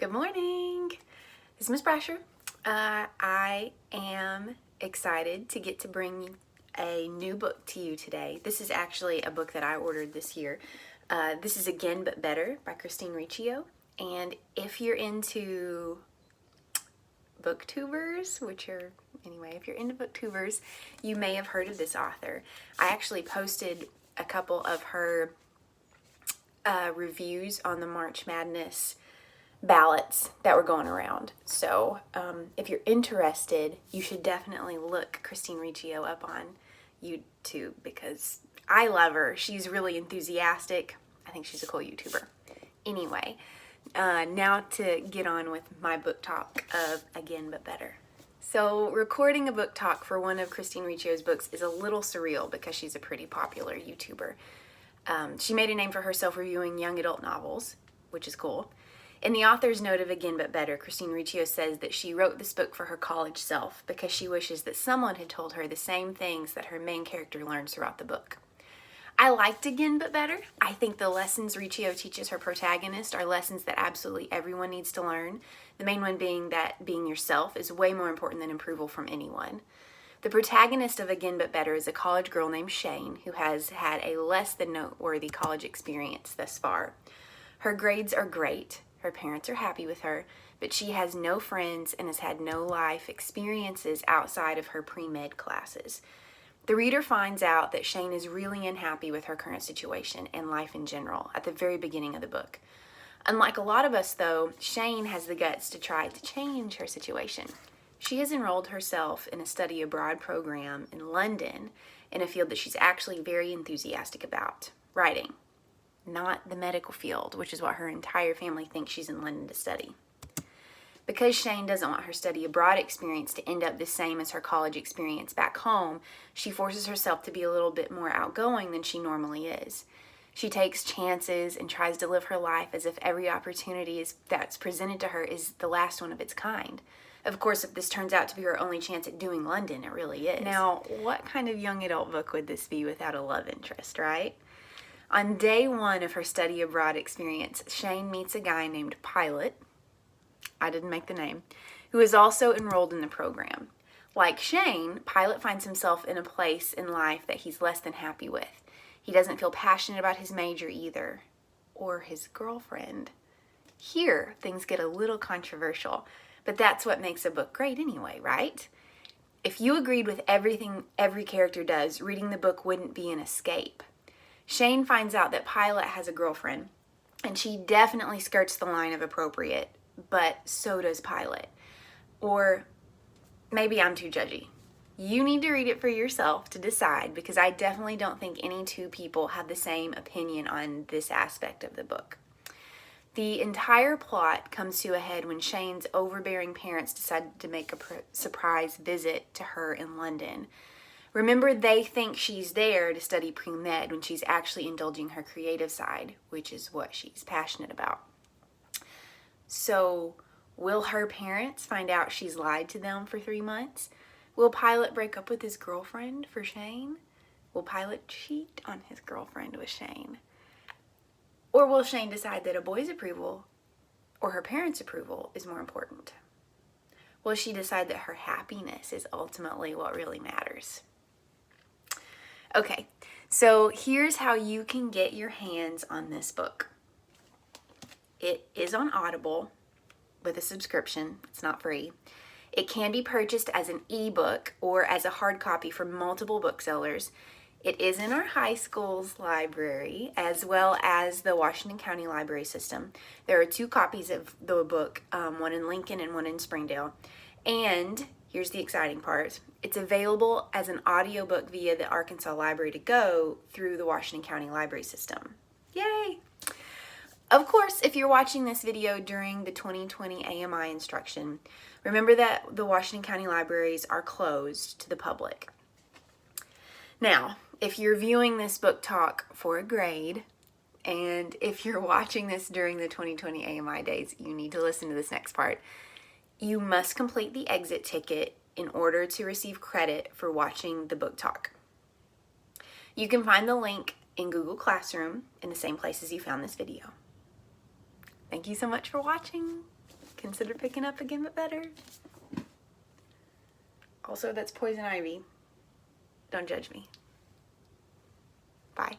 Good morning. This is Miss Brasher. I am excited to get to bring a new book to you today. This is actually a book that I ordered this year. This is Again But Better by Christine Riccio. And if you're into booktubers, if you're into booktubers, you may have heard of this author. I actually posted a couple of her reviews on the March Madness ballots that were going around. So if you're interested, you should definitely look Christine Riccio up on YouTube because I love her. She's really enthusiastic. I think she's a cool YouTuber. Anyway, now to get on with my book talk of Again But Better. So recording a book talk for one of Christine Riccio's books is a little surreal because she's a pretty popular YouTuber. She made a name for herself reviewing young adult novels, which is cool. In the author's note of Again But Better, Christine Riccio says that she wrote this book for her college self because she wishes that someone had told her the same things that her main character learns throughout the book. I liked Again But Better. I think the lessons Riccio teaches her protagonist are lessons that absolutely everyone needs to learn. The main one being that being yourself is way more important than approval from anyone. The protagonist of Again But Better is a college girl named Shane who has had a less than noteworthy college experience thus far. Her grades are great. Her parents are happy with her, but she has no friends and has had no life experiences outside of her pre-med classes. The reader finds out that Shane is really unhappy with her current situation and life in general at the very beginning of the book. Unlike a lot of us, though, Shane has the guts to try to change her situation. She has enrolled herself in a study abroad program in London in a field that she's actually very enthusiastic about, writing. Not the medical field, which is what her entire family thinks she's in London to study. Because Shane doesn't want her study abroad experience to end up the same as her college experience back home, she forces herself to be a little bit more outgoing than she normally is. She takes chances and tries to live her life as if every opportunity that's presented to her is the last one of its kind. Of course, if this turns out to be her only chance at doing London, it really is. Now, what kind of young adult book would this be without a love interest, right? On day one of her study abroad experience, Shane meets a guy named Pilot, I didn't make the name, who is also enrolled in the program. Like Shane, Pilot finds himself in a place in life that he's less than happy with. He doesn't feel passionate about his major either, or his girlfriend. Here, things get a little controversial, but that's what makes a book great anyway, right? If you agreed with everything every character does, reading the book wouldn't be an escape. Shane finds out that Pilot has a girlfriend, and she definitely skirts the line of appropriate, but so does Pilot. Or maybe I'm too judgy. You need to read it for yourself to decide, because I definitely don't think any two people have the same opinion on this aspect of the book. The entire plot comes to a head when Shane's overbearing parents decide to make a surprise visit to her in London. Remember, they think she's there to study pre-med when she's actually indulging her creative side, which is what she's passionate about. So, will her parents find out she's lied to them for 3 months? Will Pilot break up with his girlfriend for Shane? Will Pilot cheat on his girlfriend with Shane? Or will Shane decide that a boy's approval or her parents' approval is more important? Will she decide that her happiness is ultimately what really matters? Okay, so here's how you can get your hands on this book. It is on Audible with a subscription. It's not free. It can be purchased as an ebook or as a hard copy from multiple booksellers. It is in our high school's library as well as the Washington County Library System. There are 2 copies of the book, one in Lincoln and one in Springdale. And here's the exciting part. It's available as an audiobook via the Arkansas Library to Go through the Washington County Library System. Yay! Of course, if you're watching this video during the 2020 AMI instruction, remember that the Washington County Libraries are closed to the public. Now, if you're viewing this book talk for a grade, and if you're watching this during the 2020 AMI days, you need to listen to this next part. You must complete the exit ticket in order to receive credit for watching the book talk. You can find the link in Google Classroom in the same place as you found this video. Thank you so much for watching. Consider picking up a Gimlet Better. Also, that's poison ivy. Don't judge me. Bye.